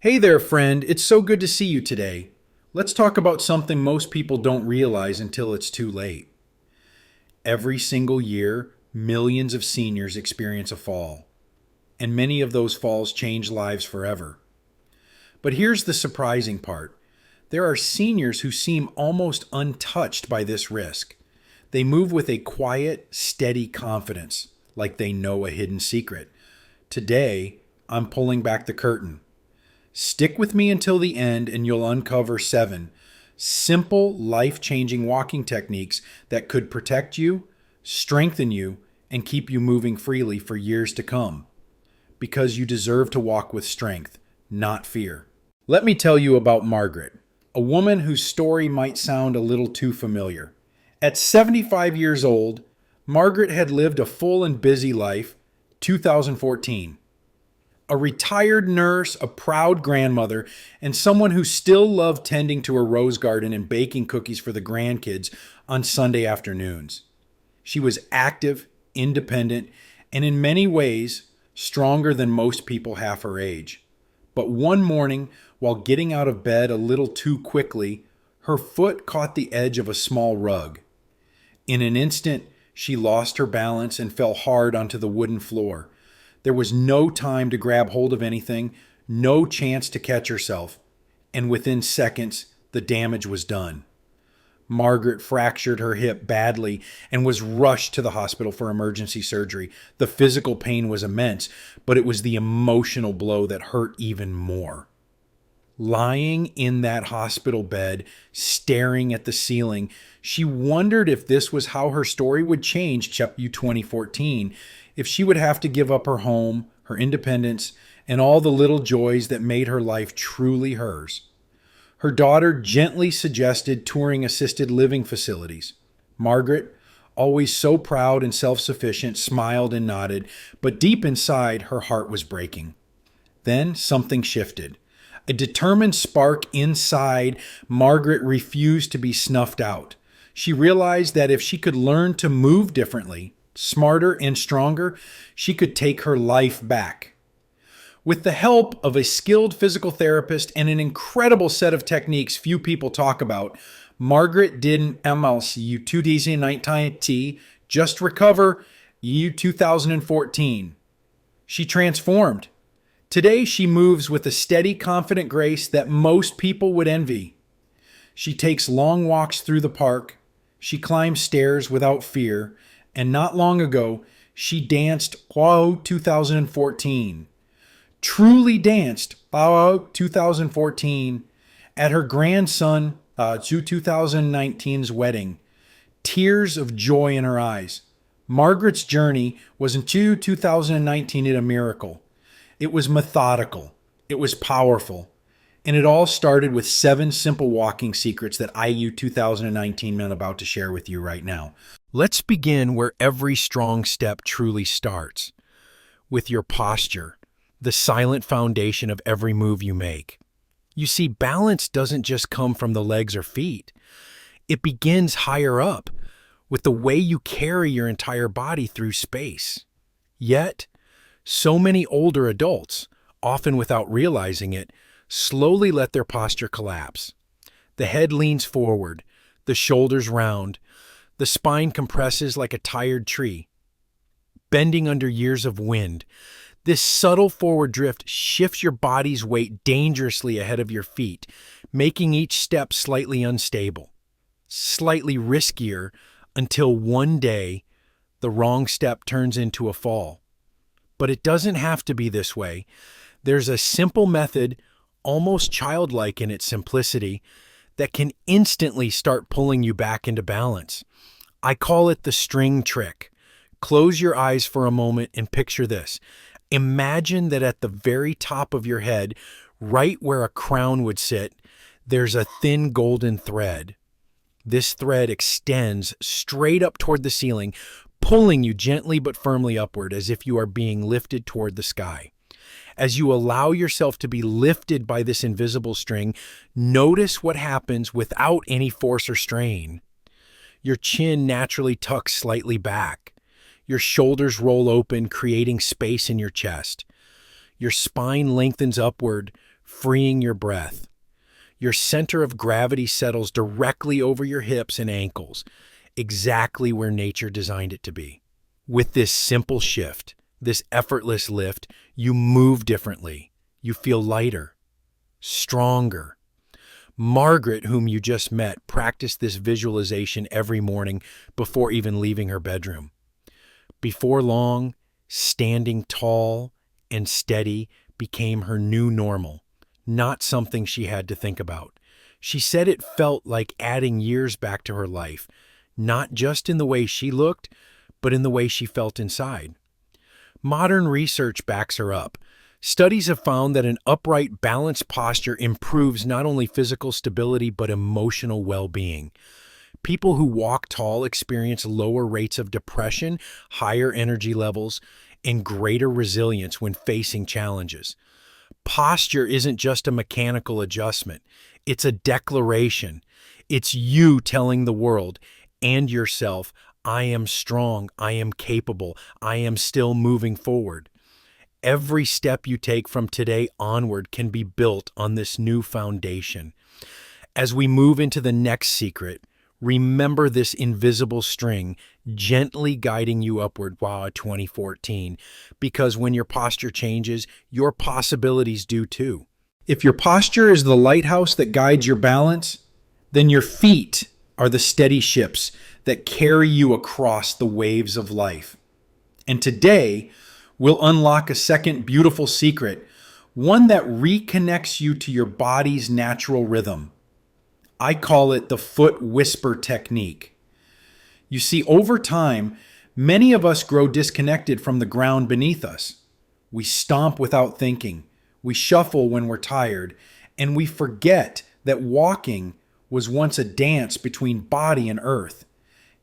Hey there, friend. It's so good to see you today. Let's talk about something most people don't realize until it's too late. Every single year, millions of seniors experience a fall, and many of those falls change lives forever. But here's the surprising part: there are seniors who seem almost untouched by this risk. They move with a quiet, steady confidence, like they know a hidden secret. Today, I'm pulling back the curtain. Stick with me until the end, and you'll uncover 7 simple, life changing walking techniques that could protect you, strengthen you, and keep you moving freely for years to come. Because you deserve to walk with strength, not fear. Let me tell you about Margaret, a woman whose story might sound a little too familiar. At 75 years old, Margaret had lived a full and busy life. 2014. A retired nurse, a proud grandmother, and someone who still loved tending to her rose garden and baking cookies for the grandkids on Sunday afternoons. She was active, independent, and in many ways stronger than most people half her age. But one morning, while getting out of bed a little too quickly, her foot caught the edge of a small rug. In an instant, she lost her balance and fell hard onto the wooden floor. There was no time to grab hold of anything, no chance to catch herself, and within seconds, the damage was done. Margaret fractured her hip badly and was rushed to the hospital for emergency surgery. The physical pain was immense, but it was the emotional blow that hurt even more. Lying in that hospital bed, staring at the ceiling, she wondered if this was how her story would change chapter 2014, if she would have to give up her home, her independence, and all the little joys that made her life truly hers. Her daughter gently suggested touring assisted living facilities. Margaret, always so proud and self-sufficient, smiled and nodded, but deep inside, her heart was breaking. Then something shifted. A determined spark inside Margaret refused to be snuffed out. She realized that if she could learn to move differently, smarter and stronger, she could take her life back. With the help of a skilled physical therapist and an incredible set of techniques few people talk about, Margaret didn't MLCU 2019 just recover EU 2014. She transformed. Today, she moves with a steady, confident grace that most people would envy. She takes long walks through the park. She climbs stairs without fear. And not long ago, she danced Wow 2014. Truly danced Wow 2014 at her grandson Zhu 2019's wedding. Tears of joy in her eyes. Margaret's journey was in 2019 a miracle. It was methodical. It was powerful. And it all started with 7 simple walking secrets that IU 2019 I'm about to share with you right now. Let's begin where every strong step truly starts, with your posture, the silent foundation of every move you make. You see, balance doesn't just come from the legs or feet. It begins higher up, with the way you carry your entire body through space. Yet, so many older adults, often without realizing it, slowly let their posture collapse. The head leans forward, the shoulders round, the spine compresses like a tired tree, bending under years of wind. This subtle forward drift shifts your body's weight dangerously ahead of your feet, making each step slightly unstable, slightly riskier, until one day the wrong step turns into a fall. But it doesn't have to be this way. There's a simple method, almost childlike in its simplicity, that can instantly start pulling you back into balance. I call it the string trick. Close your eyes for a moment and picture this. Imagine that at the very top of your head, right where a crown would sit, there's a thin golden thread. This thread extends straight up toward the ceiling, pulling you gently but firmly upward as if you are being lifted toward the sky. As you allow yourself to be lifted by this invisible string, notice what happens without any force or strain. Your chin naturally tucks slightly back. Your shoulders roll open, creating space in your chest. Your spine lengthens upward, freeing your breath. Your center of gravity settles directly over your hips and ankles, exactly where nature designed it to be. With this simple shift, this effortless lift, you move differently. You feel lighter, stronger. Margaret, whom you just met, practiced this visualization every morning before even leaving her bedroom. Before long, standing tall and steady became her new normal, not something she had to think about. She said it felt like adding years back to her life, not just in the way she looked, but in the way she felt inside. Modern research backs her up. Studies have found that an upright, balanced posture improves not only physical stability but emotional well-being. People who walk tall experience lower rates of depression, higher energy levels, and greater resilience when facing challenges. Posture isn't just a mechanical adjustment. It's a declaration. It's you telling the world and yourself, I am strong, I am capable, I am still moving forward. Every step you take from today onward can be built on this new foundation. As we move into the next secret, remember this invisible string gently guiding you upward. Wow, 2014. Because when your posture changes, your possibilities do too. If your posture is the lighthouse that guides your balance, then your feet are the steady ships that carry you across the waves of life. And today, we'll unlock a second beautiful secret, one that reconnects you to your body's natural rhythm. I call it the foot whisper technique. You see, over time, many of us grow disconnected from the ground beneath us. We stomp without thinking, we shuffle when we're tired, and we forget that walking was once a dance between body and earth.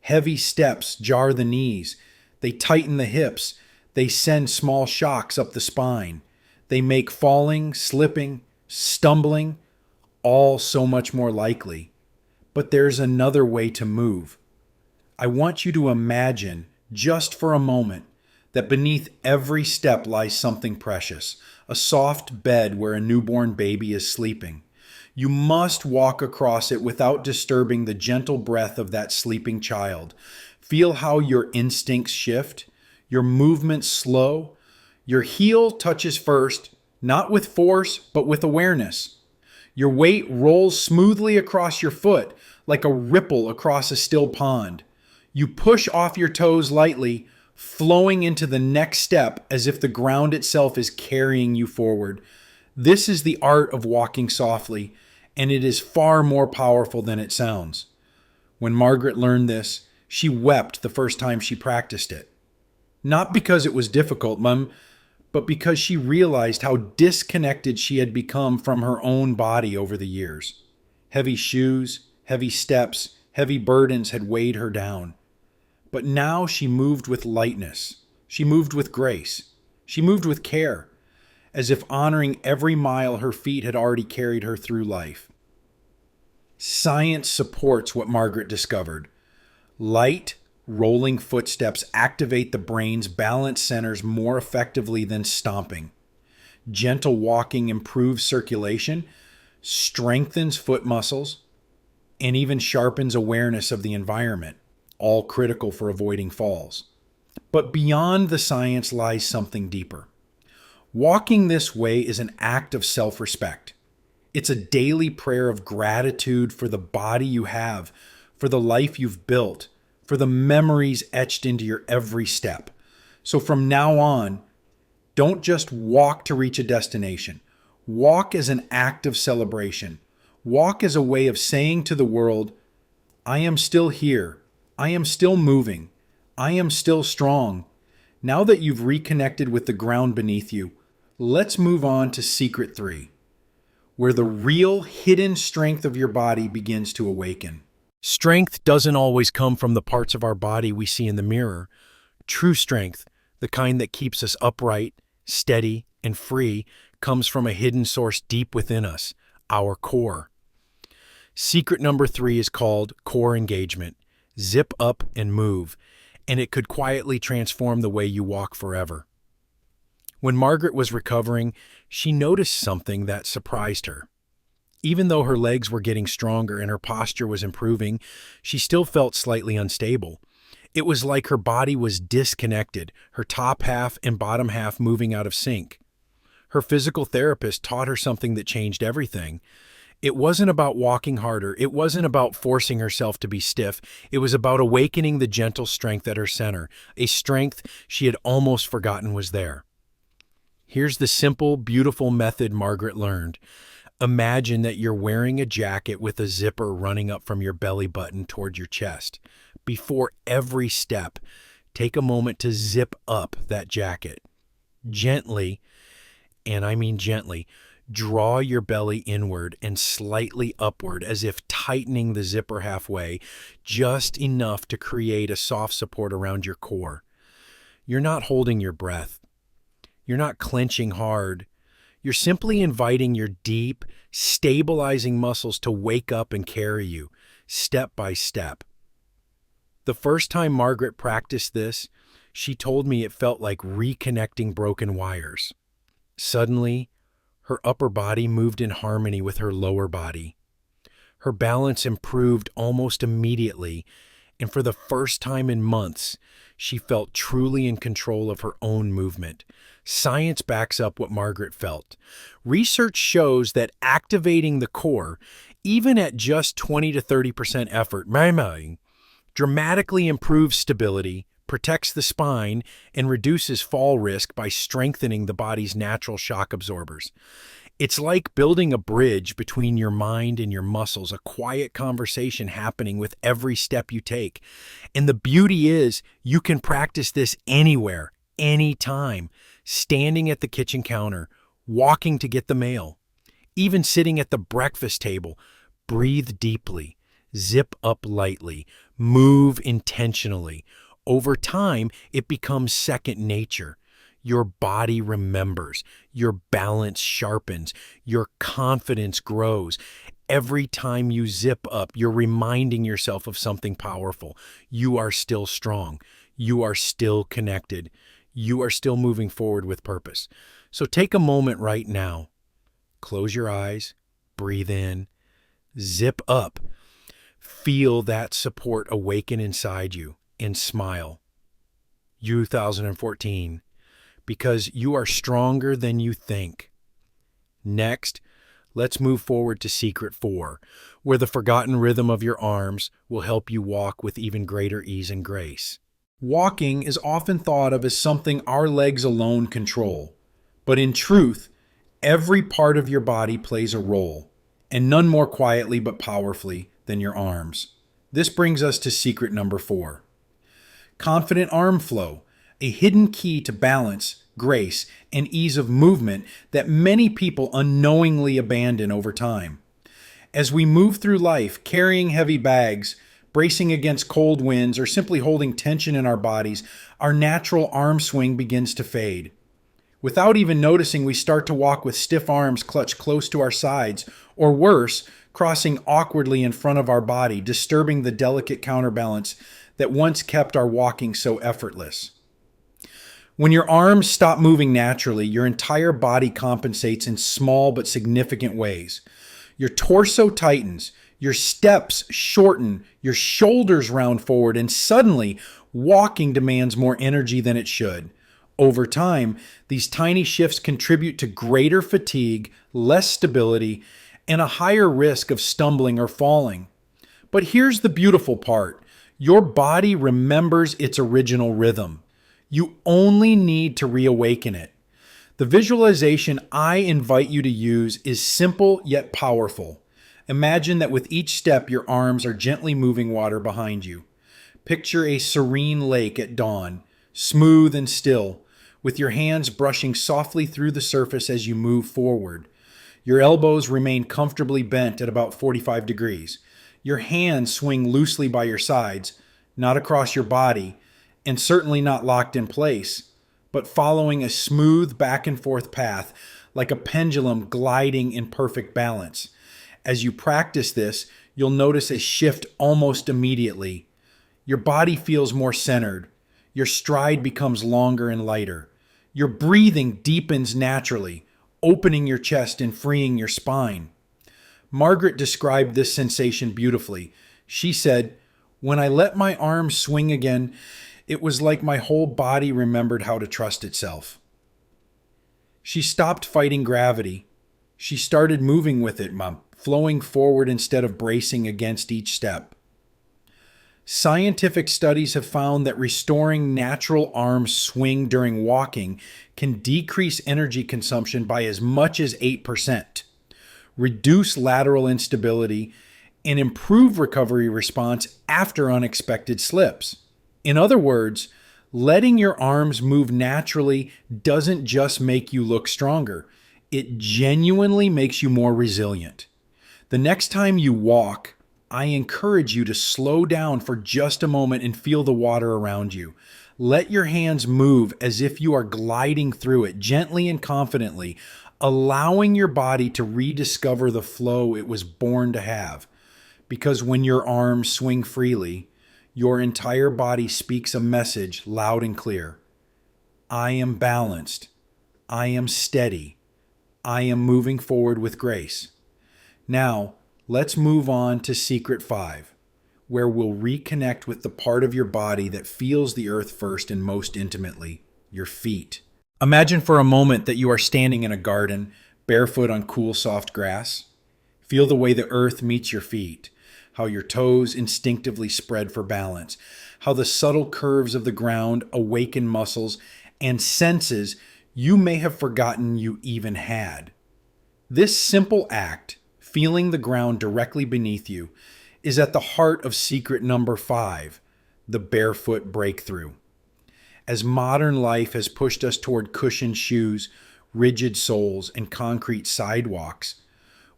Heavy steps jar the knees, they tighten the hips, they send small shocks up the spine. They make falling, slipping, stumbling, all so much more likely. But there's another way to move. I want you to imagine, just for a moment, that beneath every step lies something precious, a soft bed where a newborn baby is sleeping. You must walk across it without disturbing the gentle breath of that sleeping child. Feel how your instincts shift, your movements slow. Your heel touches first, not with force, but with awareness. Your weight rolls smoothly across your foot, like a ripple across a still pond. You push off your toes lightly, flowing into the next step as if the ground itself is carrying you forward. This is the art of walking softly, and it is far more powerful than it sounds. When Margaret learned this, she wept the first time she practiced it. Not because it was difficult, Mum, but because she realized how disconnected she had become from her own body over the years. Heavy shoes, heavy steps, heavy burdens had weighed her down. But now she moved with lightness. She moved with grace. She moved with care, as if honoring every mile her feet had already carried her through life. Science supports what Margaret discovered. Light, rolling footsteps activate the brain's balance centers more effectively than stomping. Gentle walking improves circulation, strengthens foot muscles, and even sharpens awareness of the environment, all critical for avoiding falls. But beyond the science lies something deeper. Walking this way is an act of self-respect. It's a daily prayer of gratitude for the body you have, for the life you've built, for the memories etched into your every step. So from now on, don't just walk to reach a destination. Walk as an act of celebration. Walk as a way of saying to the world, I am still here. I am still moving. I am still strong. Now that you've reconnected with the ground beneath you, let's move on to Secret 3, where the real hidden strength of your body begins to awaken. Strength doesn't always come from the parts of our body we see in the mirror. True strength, the kind that keeps us upright, steady, and free, comes from a hidden source deep within us, our core. Secret number 3 is called core engagement. Zip up and move, and it could quietly transform the way you walk forever. When Margaret was recovering, she noticed something that surprised her. Even though her legs were getting stronger and her posture was improving, she still felt slightly unstable. It was like her body was disconnected, her top half and bottom half moving out of sync. Her physical therapist taught her something that changed everything. It wasn't about walking harder. It wasn't about forcing herself to be stiff. It was about awakening the gentle strength at her center, a strength she had almost forgotten was there. Here's the simple, beautiful method Margaret learned. Imagine that you're wearing a jacket with a zipper running up from your belly button toward your chest. Before every step, take a moment to zip up that jacket. Gently, and I mean gently, draw your belly inward and slightly upward as if tightening the zipper halfway, just enough to create a soft support around your core. You're not holding your breath. You're not clenching hard. You're simply inviting your deep, stabilizing muscles to wake up and carry you, step by step. The first time Margaret practiced this, she told me it felt like reconnecting broken wires. Suddenly, her upper body moved in harmony with her lower body. Her balance improved almost immediately, and for the first time in months, she felt truly in control of her own movement. Science backs up what Margaret felt. Research shows that activating the core, even at just 20 to 30% effort, dramatically improves stability, protects the spine, and reduces fall risk by strengthening the body's natural shock absorbers. It's like building a bridge between your mind and your muscles, a quiet conversation happening with every step you take. And the beauty is, you can practice this anywhere, anytime, standing at the kitchen counter, walking to get the mail, even sitting at the breakfast table. Breathe deeply, zip up lightly, move intentionally. Over time, it becomes second nature. Your body remembers, your balance sharpens, your confidence grows. Every time you zip up, you're reminding yourself of something powerful. You are still strong. You are still connected. You are still moving forward with purpose. So take a moment right now. Close your eyes, breathe in, zip up. Feel that support awaken inside you and smile. 2014. Because you are stronger than you think. Next, let's move forward to Secret 4, where the forgotten rhythm of your arms will help you walk with even greater ease and grace. Walking is often thought of as something our legs alone control, but in truth, every part of your body plays a role, and none more quietly but powerfully than your arms. This brings us to secret number 4. Confident arm flow, a hidden key to balance, grace, and ease of movement that many people unknowingly abandon over time. As we move through life carrying heavy bags, bracing against cold winds, or simply holding tension in our bodies, our natural arm swing begins to fade. Without even noticing, we start to walk with stiff arms clutched close to our sides, or worse, crossing awkwardly in front of our body, disturbing the delicate counterbalance that once kept our walking so effortless. When your arms stop moving naturally, your entire body compensates in small but significant ways. Your torso tightens, your steps shorten, your shoulders round forward, and suddenly, walking demands more energy than it should. Over time, these tiny shifts contribute to greater fatigue, less stability, and a higher risk of stumbling or falling. But here's the beautiful part. Your body remembers its original rhythm. You only need to reawaken it. The visualization I invite you to use is simple yet powerful. Imagine that with each step, your arms are gently moving water behind you. Picture a serene lake at dawn, smooth and still, with your hands brushing softly through the surface as you move forward. Your elbows remain comfortably bent at about 45 degrees. Your hands swing loosely by your sides, not across your body, and certainly not locked in place, but following a smooth back and forth path, like a pendulum gliding in perfect balance. As you practice this, you'll notice a shift almost immediately. Your body feels more centered. Your stride becomes longer and lighter. Your breathing deepens naturally, opening your chest and freeing your spine. Margaret described this sensation beautifully. She said, "When I let my arms swing again, it was like my whole body remembered how to trust itself." She stopped fighting gravity. She started moving with it, flowing forward instead of bracing against each step. Scientific studies have found that restoring natural arm swing during walking can decrease energy consumption by as much as 8%, reduce lateral instability, and improve recovery response after unexpected slips. In other words, letting your arms move naturally doesn't just make you look stronger, it genuinely makes you more resilient. The next time you walk, I encourage you to slow down for just a moment and feel the water around you. Let your hands move as if you are gliding through it gently and confidently, allowing your body to rediscover the flow it was born to have. Because when your arms swing freely, your entire body speaks a message loud and clear. I am balanced. I am steady. I am moving forward with grace. Now, let's move on to Secret 5, where we'll reconnect with the part of your body that feels the earth first and most intimately, your feet. Imagine for a moment that you are standing in a garden, barefoot on cool, soft grass. Feel the way the earth meets your feet, how your toes instinctively spread for balance, how the subtle curves of the ground awaken muscles and senses you may have forgotten you even had. This simple act, feeling the ground directly beneath you, is at the heart of secret number 5, the barefoot breakthrough. As modern life has pushed us toward cushioned shoes, rigid soles, and concrete sidewalks,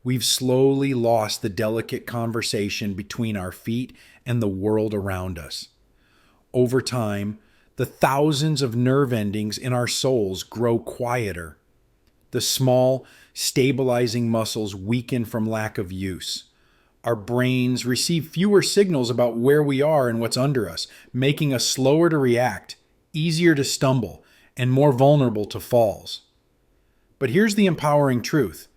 we've slowly lost the delicate conversation between our feet and the world around us. Over time, the thousands of nerve endings in our soles grow quieter. The small, stabilizing muscles weaken from lack of use. Our brains receive fewer signals about where we are and what's under us, making us slower to react, easier to stumble, and more vulnerable to falls. But here's the empowering truth.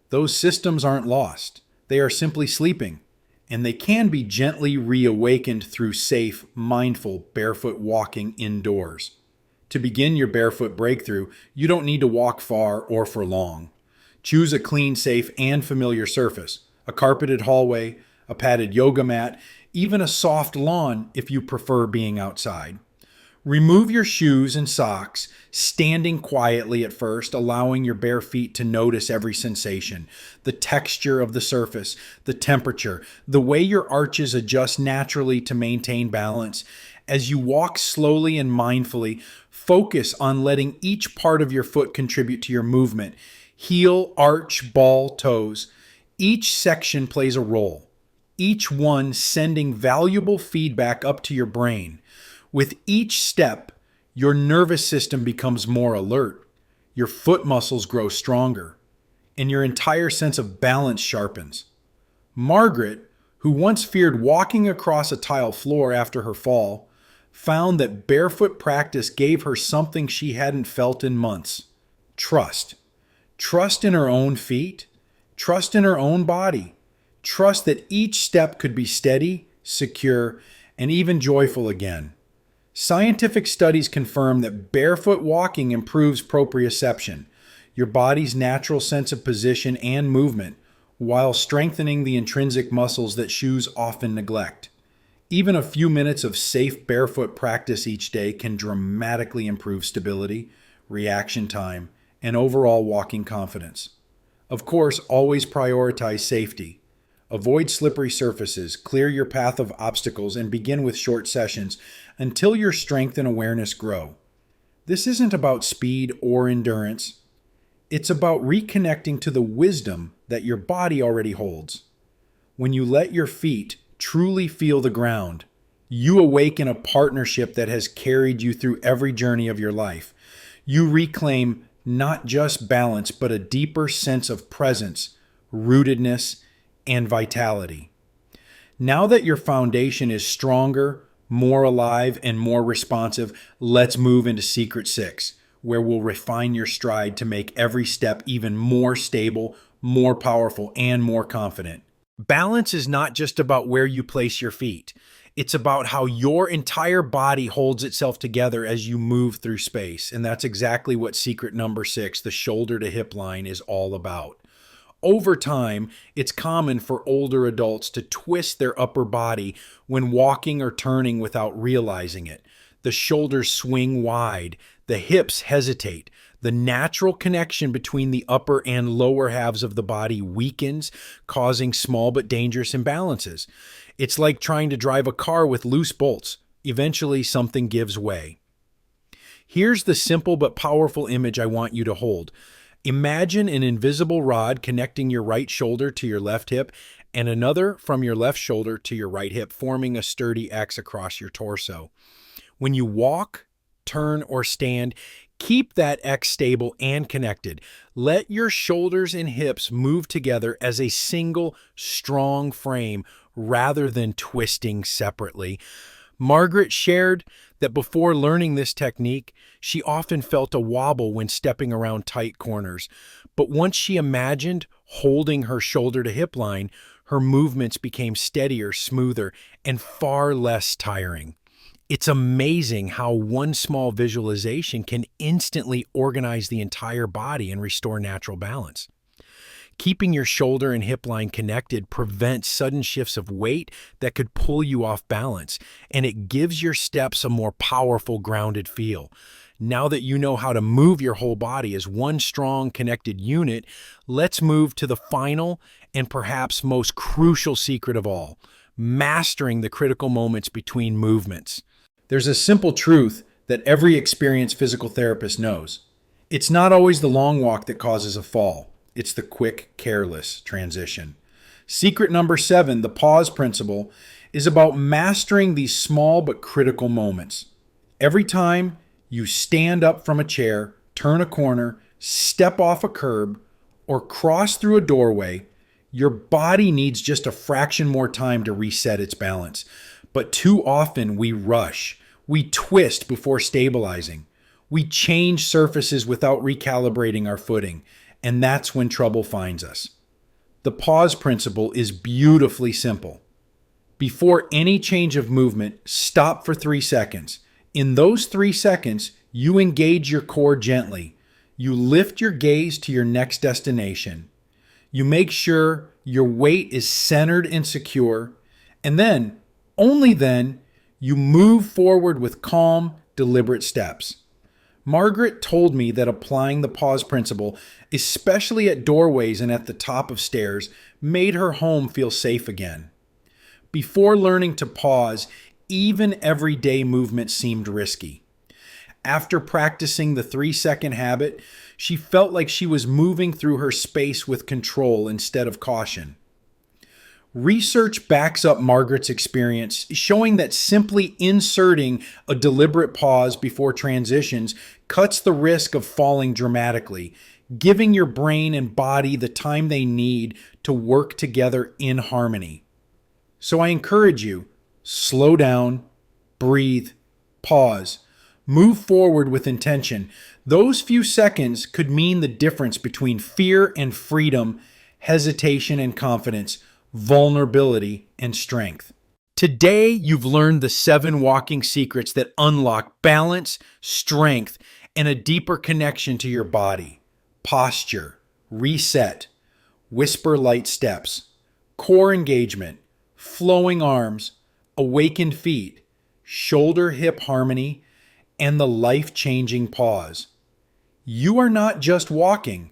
Those systems aren't lost. They are simply sleeping, and they can be gently reawakened through safe, mindful, barefoot walking indoors. To begin your barefoot breakthrough, you don't need to walk far or for long. Choose a clean, safe, and familiar surface, a carpeted hallway, a padded yoga mat, even a soft lawn if you prefer being outside. Remove your shoes and socks, standing quietly at first, allowing your bare feet to notice every sensation, the texture of the surface, the temperature, the way your arches adjust naturally to maintain balance. As you walk slowly and mindfully, focus on letting each part of your foot contribute to your movement. Heel, arch, ball, toes. Each section plays a role, each one sending valuable feedback up to your brain. With each step, your nervous system becomes more alert, your foot muscles grow stronger, and your entire sense of balance sharpens. Margaret, who once feared walking across a tile floor after her fall, found that barefoot practice gave her something she hadn't felt in months: trust. Trust in her own feet, trust in her own body, trust that each step could be steady, secure, and even joyful again. Scientific studies confirm that barefoot walking improves proprioception, your body's natural sense of position and movement, while strengthening the intrinsic muscles that shoes often neglect. Even a few minutes of safe barefoot practice each day can dramatically improve stability, reaction time, and overall walking confidence. Of course, always prioritize safety. Avoid slippery surfaces, clear your path of obstacles, and begin with short sessions until your strength and awareness grow. This isn't about speed or endurance. It's about reconnecting to the wisdom that your body already holds. When you let your feet truly feel the ground, you awaken a partnership that has carried you through every journey of your life. You reclaim not just balance, but a deeper sense of presence, rootedness, and vitality. Now that your foundation is stronger, more alive, and more responsive, let's move into Secret 6, where we'll refine your stride to make every step even more stable, more powerful, and more confident. Balance is not just about where you place your feet. It's about how your entire body holds itself together as you move through space. And that's exactly what secret number 6, the shoulder to hip line, is all about. Over time, it's common for older adults to twist their upper body when walking or turning without realizing it. The shoulders swing wide, the hips hesitate. The natural connection between the upper and lower halves of the body weakens, causing small but dangerous imbalances. It's like trying to drive a car with loose bolts. Eventually, something gives way. Here's the simple but powerful image I want you to hold. Imagine an invisible rod connecting your right shoulder to your left hip and another from your left shoulder to your right hip, forming a sturdy X across your torso. When you walk, turn, or stand, keep that X stable and connected. Let your shoulders and hips move together as a single, strong frame rather than twisting separately. Margaret shared that before learning this technique, she often felt a wobble when stepping around tight corners. But once she imagined holding her shoulder to hip line, her movements became steadier, smoother, and far less tiring. It's amazing how one small visualization can instantly organize the entire body and restore natural balance. Keeping your shoulder and hip line connected prevents sudden shifts of weight that could pull you off balance, and it gives your steps a more powerful, grounded feel. Now that you know how to move your whole body as one strong, connected unit, let's move to the final and perhaps most crucial secret of all: mastering the critical moments between movements. There's a simple truth that every experienced physical therapist knows. It's not always the long walk that causes a fall. It's the quick, careless transition. Secret number 7, the pause principle, is about mastering these small but critical moments. Every time you stand up from a chair, turn a corner, step off a curb, or cross through a doorway, your body needs just a fraction more time to reset its balance. But too often we rush. We twist before stabilizing. We change surfaces without recalibrating our footing. And that's when trouble finds us. The pause principle is beautifully simple. Before any change of movement, stop for 3 seconds. In those 3 seconds, you engage your core gently. You lift your gaze to your next destination. You make sure your weight is centered and secure. And then, only then, you move forward with calm, deliberate steps. Margaret told me that applying the pause principle, especially at doorways and at the top of stairs, made her home feel safe again. Before learning to pause, even everyday movement seemed risky. After practicing the 3-second habit, she felt like she was moving through her space with control instead of caution. Research backs up Margaret's experience, showing that simply inserting a deliberate pause before transitions cuts the risk of falling dramatically, giving your brain and body the time they need to work together in harmony. So I encourage you, slow down, breathe, pause, move forward with intention. Those few seconds could mean the difference between fear and freedom, hesitation and confidence, vulnerability, and strength. Today, you've learned the 7 walking secrets that unlock balance, strength, and a deeper connection to your body. Posture, reset, whisper light steps, core engagement, flowing arms, awakened feet, shoulder-hip harmony, and the life-changing pause. You are not just walking.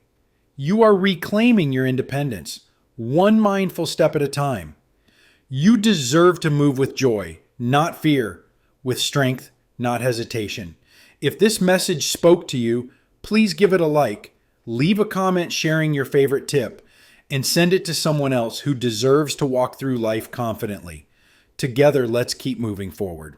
You are reclaiming your independence, one mindful step at a time. You deserve to move with joy, not fear, with strength, not hesitation. If this message spoke to you, please give it a like, leave a comment sharing your favorite tip, and send it to someone else who deserves to walk through life confidently. Together, let's keep moving forward.